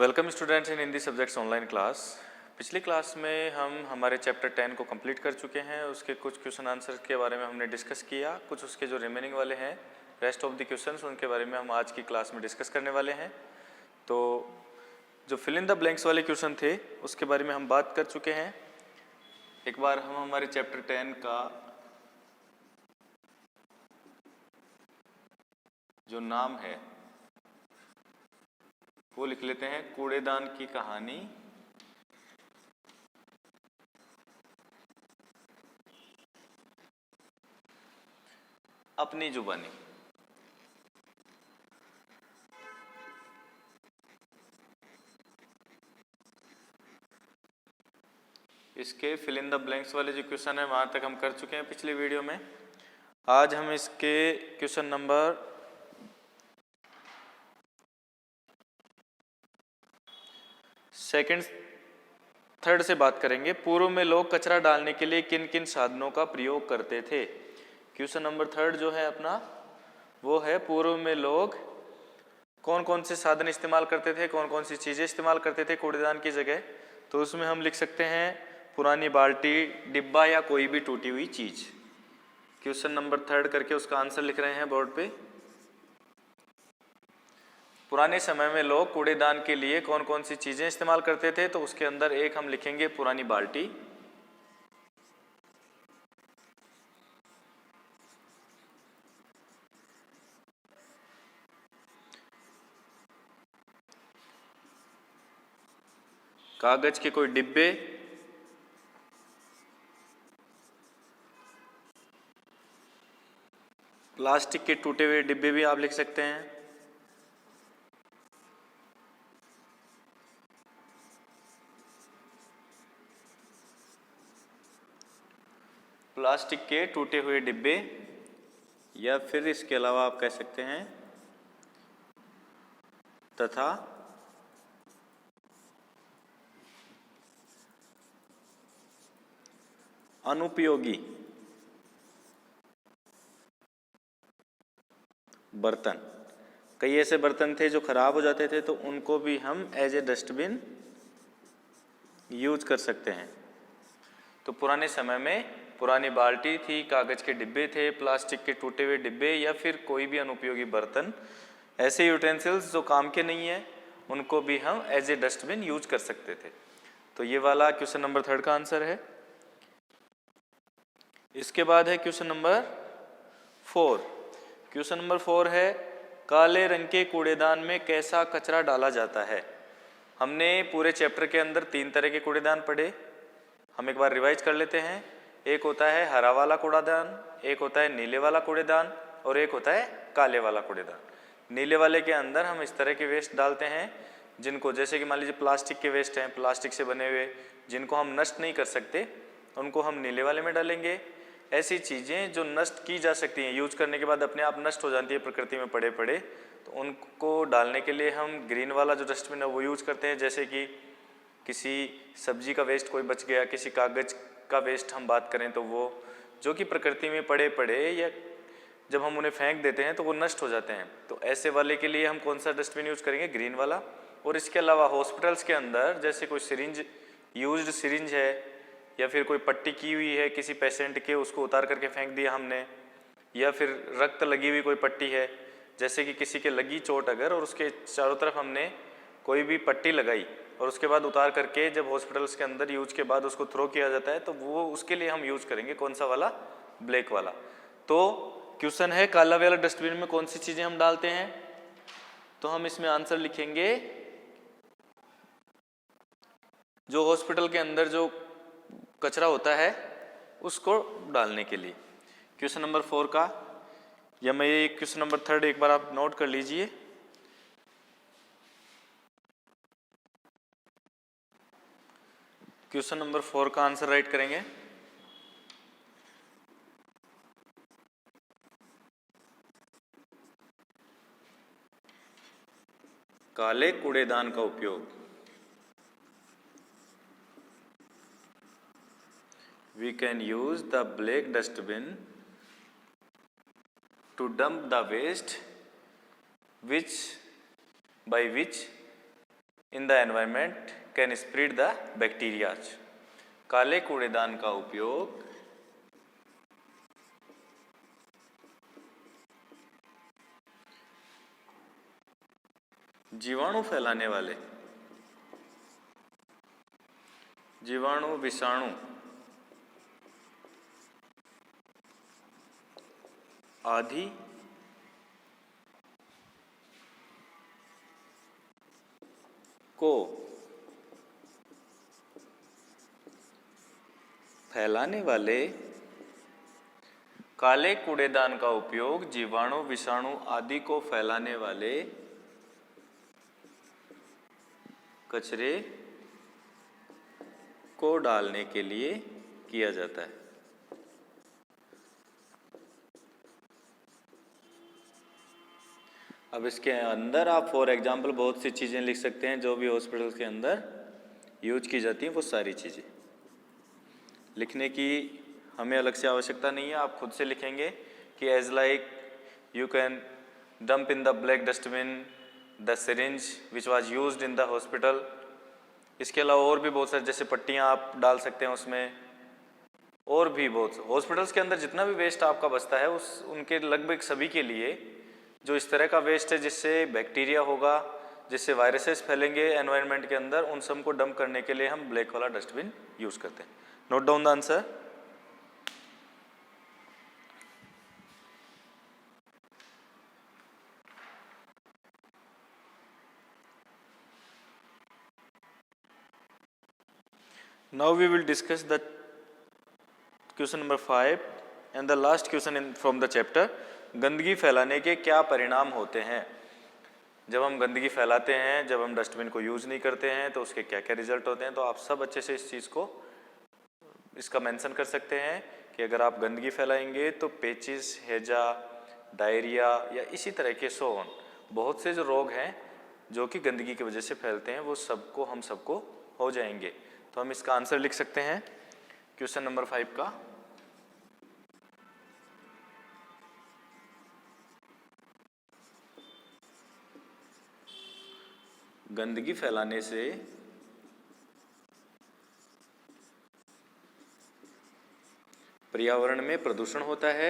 Welcome students in Hindi subjects online class. पिछली class में हम हमारे चैप्टर 10 को कंप्लीट कर चुके हैं। उसके कुछ क्वेश्चन आंसर के बारे में हमने डिस्कस किया। कुछ उसके जो रिमेनिंग वाले हैं रेस्ट ऑफ द क्वेश्चंस उनके बारे में हम आज की क्लास में डिस्कस करने वाले हैं। तो जो फिल इन द ब्लैंक्स वाले क्वेश्चन थे उसके बारे में हम बात कर चुके हैं। एक बार हम हमारे चैप्टर 10 का जो नाम है वो लिख लेते हैं, कूड़ेदान की कहानी अपनी जुबानी। इसके फिल इन द ब्लैंक्स वाले जो क्वेश्चन है वहां तक हम कर चुके हैं पिछली वीडियो में। आज हम इसके क्वेश्चन नंबर 2nd 3rd से बात करेंगे। पूर्व में लोग कचरा डालने के लिए किन किन साधनों का प्रयोग करते थे। क्वेश्चन नंबर 3rd जो है अपना वो है, पूर्व में लोग कौन कौन से साधन इस्तेमाल करते थे, कौन कौन सी चीज़ें इस्तेमाल करते थे कूड़ेदान की जगह। तो उसमें हम लिख सकते हैं पुरानी बाल्टी, डिब्बा या कोई भी टूटी हुई चीज़। क्वेश्चन नंबर 3rd करके उसका आंसर लिख रहे हैं बोर्ड पे। पुराने समय में लोग कूड़ेदान के लिए कौन कौन सी चीज़ें इस्तेमाल करते थे, तो उसके अंदर एक हम लिखेंगे पुरानी बाल्टी, कागज के कोई डिब्बे, प्लास्टिक के टूटे हुए डिब्बे भी आप लिख सकते हैं, प्लास्टिक के टूटे हुए डिब्बे, या फिर इसके अलावा आप कह सकते हैं तथा अनुपयोगी बर्तन। कई ऐसे बर्तन थे जो खराब हो जाते थे तो उनको भी हम एज ए डस्टबिन यूज कर सकते हैं। तो पुराने समय में पुरानी बाल्टी थी, कागज के डिब्बे थे, प्लास्टिक के टूटे हुए डिब्बे या फिर कोई भी अनुपयोगी बर्तन, ऐसे यूटेंसिल्स जो काम के नहीं है उनको भी हम एज ए डस्टबिन यूज कर सकते थे। तो ये वाला क्वेश्चन नंबर 3rd का आंसर है। इसके बाद है क्वेश्चन नंबर 4। क्वेश्चन नंबर 4 है, काले रंग के कूड़ेदान में कैसा कचरा डाला जाता है। हमने पूरे चैप्टर के अंदर 3 तरह के कूड़ेदान पढ़े, हम एक बार रिवाइज कर लेते हैं। एक होता है हरा वाला कूड़ेदान, एक होता है नीले वाला कूड़ेदान और एक होता है काले वाला कूड़ेदान। नीले वाले के अंदर हम इस तरह के वेस्ट डालते हैं जिनको, जैसे कि मान लीजिए प्लास्टिक के वेस्ट हैं, प्लास्टिक से बने हुए जिनको हम नष्ट नहीं कर सकते उनको हम नीले वाले में डालेंगे। ऐसी चीज़ें जो नष्ट की जा सकती हैं, यूज करने के बाद अपने आप नष्ट हो जाती है प्रकृति में पड़े पड़े, तो उनको डालने के लिए हम ग्रीन वाला जो डस्टबिन है वो यूज करते हैं। जैसे कि किसी सब्जी का वेस्ट कोई बच गया, किसी कागज का वेस्ट हम बात करें तो वो जो कि प्रकृति में पड़े पड़े या जब हम उन्हें फेंक देते हैं तो वो नष्ट हो जाते हैं, तो ऐसे वाले के लिए हम कौन सा डस्टबिन यूज करेंगे, ग्रीन वाला। और इसके अलावा हॉस्पिटल्स के अंदर जैसे कोई सिरिंज, यूज्ड सिरिंज है या फिर कोई पट्टी की हुई है किसी पेशेंट के, उसको उतार करके फेंक दिया हमने, या फिर रक्त लगी हुई कोई पट्टी है, जैसे कि किसी के लगी चोट अगर और उसके चारों तरफ हमने कोई भी पट्टी लगाई और उसके बाद उतार करके जब हॉस्पिटल्स के अंदर यूज के बाद उसको थ्रो किया जाता है तो वो उसके लिए हम यूज करेंगे कौन सा वाला, ब्लैक वाला। तो क्वेश्चन है काला वाला डस्टबिन में कौन सी चीजें हम डालते हैं, तो हम इसमें आंसर लिखेंगे जो हॉस्पिटल के अंदर जो कचरा होता है उसको डालने के लिए। क्वेश्चन नंबर 4 का, या मैं ये क्वेश्चन नंबर 3rd एक बार आप नोट कर लीजिए। क्वेश्चन नंबर 4 का आंसर राइट करेंगे। काले कूड़ेदान का उपयोग, we can use the black dustbin to dump the waste by which in the environment can spread the bacterias. काले कूड़ेदान का उपयोग जीवाणु फैलाने वाले, जीवाणु विषाणु आदि को फैलाने वाले काले कूड़ेदान का उपयोग जीवाणु विषाणु आदि को फैलाने वाले कचरे को डालने के लिए किया जाता है। अब इसके अंदर आप फॉर एग्जांपल बहुत सी चीज़ें लिख सकते हैं जो भी हॉस्पिटल्स के अंदर यूज की जाती हैं, वो सारी चीज़ें लिखने की हमें अलग से आवश्यकता नहीं है। आप खुद से लिखेंगे कि as like you can dump in the black dustbin the syringe which was used in the hospital. इसके अलावा और भी बहुत सारे जैसे पट्टियाँ आप डाल सकते हैं उसमें, और भी बहुत हॉस्पिटल्स के अंदर जितना भी वेस्ट आपका बचता है उनके लगभग सभी के लिए जो इस तरह का वेस्ट है जिससे बैक्टीरिया होगा, जिससे वायरसेस फैलेंगे एनवायरनमेंट के अंदर, उन सब को डंप करने के लिए हम ब्लैक वाला डस्टबिन यूज करते हैं। Note down the answer. Now we will discuss the question number 5 and the last question in from the chapter. गंदगी फैलाने के क्या परिणाम होते हैं? जब हम गंदगी फैलाते हैं, जब हम डस्टबिन को यूज नहीं करते हैं तो उसके क्या क्या रिजल्ट होते हैं। तो आप सब अच्छे से इस चीज़ को इसका मेंशन कर सकते हैं कि अगर आप गंदगी फैलाएंगे तो पेचिस, हैजा, डायरिया या इसी तरह के सोन बहुत से जो रोग हैं जो कि गंदगी की वजह से फैलते हैं वो सबको हम सबको हो जाएंगे। तो हम इसका आंसर लिख सकते हैं क्वेश्चन नंबर 5 का। गंदगी फैलाने से पर्यावरण में प्रदूषण होता है,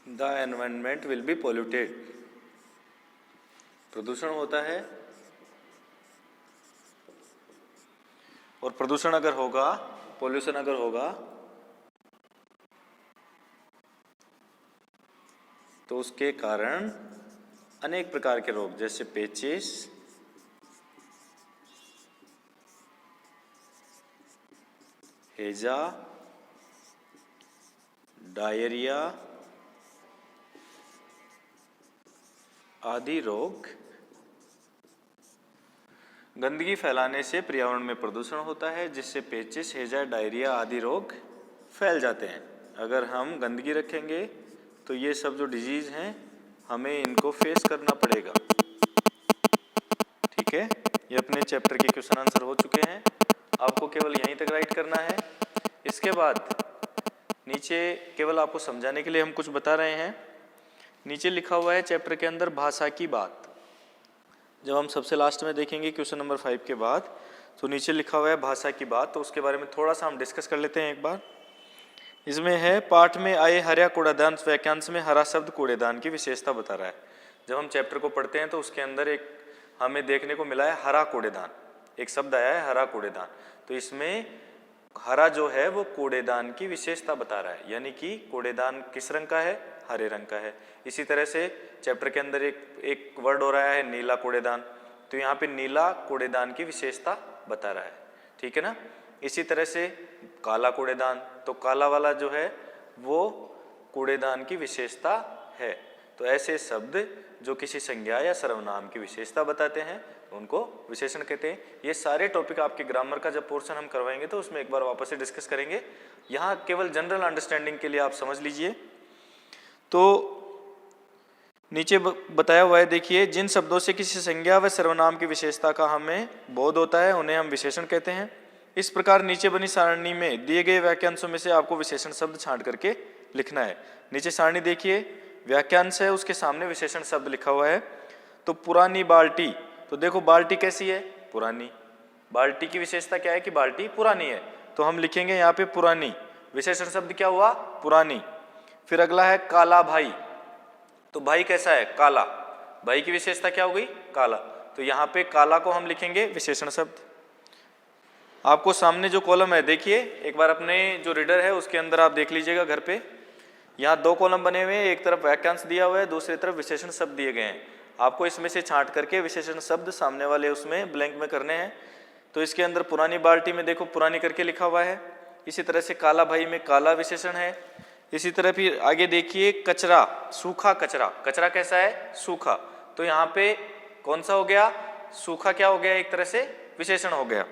the environment will be polluted. प्रदूषण होता है और प्रदूषण अगर होगा, पॉल्यूशन अगर होगा तो उसके कारण अनेक प्रकार के रोग जैसे पेचिस, हैजा, डायरिया आदि रोग। गंदगी फैलाने से पर्यावरण में प्रदूषण होता है जिससे पेचिस, हैजा, डायरिया आदि रोग फैल जाते हैं। अगर हम गंदगी रखेंगे तो ये सब जो डिजीज हैं हमें इनको फेस करना पड़ेगा। ठीक है, ये अपने चैप्टर के क्वेश्चन आंसर हो चुके हैं। आपको केवल यहीं तक राइट करना है। इसके बाद नीचे केवल आपको समझाने के लिए हम कुछ बता रहे हैं। नीचे लिखा हुआ है चैप्टर के अंदर भाषा की बात। जब हम सबसे लास्ट में देखेंगे क्वेश्चन नंबर 5 के बाद तो नीचे लिखा हुआ है भाषा की बात, तो उसके बारे में थोड़ा सा हम डिस्कस कर लेते हैं एक बार। इसमें है पाठ में आए हरा कूड़ेदान, वाक्यांश में हरा शब्द कूड़ेदान की विशेषता बता रहा है। जब हम चैप्टर को पढ़ते हैं तो उसके अंदर एक हमें देखने को मिला है हरा कूड़ेदान, एक शब्द आया है हरा कूड़ेदान। तो इसमें हरा जो है वो कूड़ेदान की विशेषता बता रहा है, यानी कि कूड़ेदान किस रंग का है? हरे रंग का है। इसी तरह से चैप्टर के अंदर एक वर्ड हो रहा है नीला कूड़ेदान, तो यहाँ पे नीला कूड़ेदान की विशेषता बता रहा है। ठीक है ना। इसी तरह से काला कूड़ेदान, तो काला वाला जो है वो कूड़ेदान की विशेषता है। तो ऐसे शब्द जो किसी संज्ञा या सर्वनाम की विशेषता बताते हैं तो उनको विशेषण कहते हैं। ये सारे टॉपिक आपके ग्रामर का जब पोर्शन हम करवाएंगे तो उसमें एक बार वापस से डिस्कस करेंगे। यहाँ केवल जनरल अंडरस्टैंडिंग के लिए आप समझ लीजिए। तो नीचे बताया हुआ है, देखिए, जिन शब्दों से किसी संज्ञा व सर्वनाम की विशेषता का हमें बोध होता है उन्हें हम विशेषण कहते हैं। इस प्रकार नीचे बनी सारणी में दिए गए वाक्यांशों में से आपको विशेषण शब्द छांट करके लिखना है। नीचे सारणी देखिए, वाक्यांश है, उसके सामने विशेषण शब्द लिखा हुआ है। तो पुरानी बाल्टी, तो देखो बाल्टी कैसी है, पुरानी। बाल्टी की विशेषता क्या है कि बाल्टी पुरानी है, तो हम लिखेंगे यहाँ पे पुरानी। विशेषण शब्द क्या हुआ, पुरानी। फिर अगला है काला भाई, तो भाई कैसा है, काला। भाई की विशेषता क्या हो गई, काला, तो यहाँ पे काला को हम लिखेंगे विशेषण शब्द। आपको सामने जो कॉलम है देखिए, एक बार अपने जो रीडर है उसके अंदर आप देख लीजिएगा घर पे। यहाँ 2 कॉलम बने हुए हैं, एक तरफ वाक्यांश दिया हुआ है, दूसरी तरफ विशेषण शब्द दिए गए हैं। आपको इसमें से छांट करके विशेषण शब्द सामने वाले उसमें ब्लैंक में करने हैं। तो इसके अंदर पुरानी बाल्टी में देखो पुरानी करके लिखा हुआ है। इसी तरह से काला भाई में काला विशेषण है। इसी तरह फिर आगे देखिए कचरा, सूखा कचरा, कचरा कैसा है, सूखा, तो यहाँ पे कौन सा हो गया, सूखा क्या हो गया, एक तरह से विशेषण हो गया।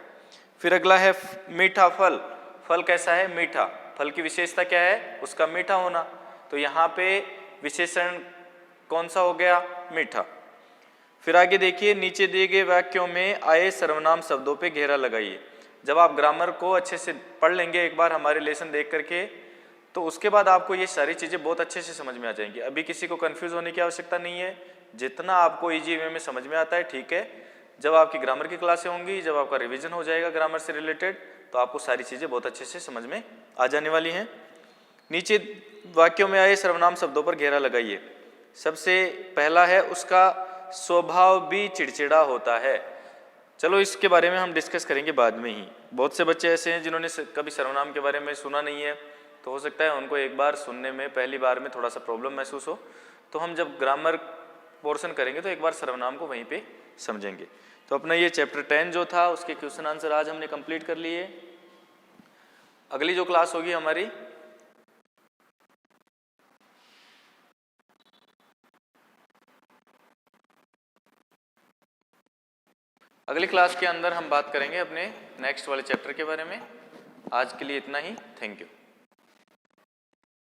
फिर अगला है मीठा फल, फल कैसा है, मीठा, फल की विशेषता क्या है, उसका मीठा होना, तो यहाँ पे विशेषण कौन सा हो गया, मीठा। फिर आगे देखिए, नीचे दिए गए वाक्यों में आए सर्वनाम शब्दों पे घेरा लगाइए। जब आप ग्रामर को अच्छे से पढ़ लेंगे एक बार हमारे लेसन देख करके, तो उसके बाद आपको ये सारी चीज़ें बहुत अच्छे से समझ में आ जाएंगी। अभी किसी को कंफ्यूज होने की आवश्यकता नहीं है, जितना आपको इजी वे में समझ में आता है ठीक है। जब आपकी ग्रामर की क्लासें होंगी, जब आपका रिवीजन हो जाएगा ग्रामर से रिलेटेड, तो आपको सारी चीज़ें बहुत अच्छे से समझ में आ जाने वाली हैं। नीचे वाक्यों में आए सर्वनाम शब्दों पर घेरा लगाइए। सबसे पहला है, उसका स्वभाव भी चिड़चिड़ा होता है। चलो इसके बारे में हम डिस्कस करेंगे बाद में ही। बहुत से बच्चे ऐसे हैं जिन्होंने कभी सर्वनाम के बारे में सुना नहीं है, तो हो सकता है उनको एक बार सुनने में पहली बार में थोड़ा सा प्रॉब्लम महसूस हो। तो हम जब ग्रामर पोर्शन करेंगे तो एक बार सर्वनाम को वहीं पे समझेंगे। तो अपना ये चैप्टर 10 जो था उसके क्वेश्चन आंसर आज हमने कंप्लीट कर लिए। अगली जो क्लास होगी हमारी, अगली क्लास के अंदर हम बात करेंगे अपने नेक्स्ट वाले चैप्टर के बारे में। आज के लिए इतना ही, थैंक यू।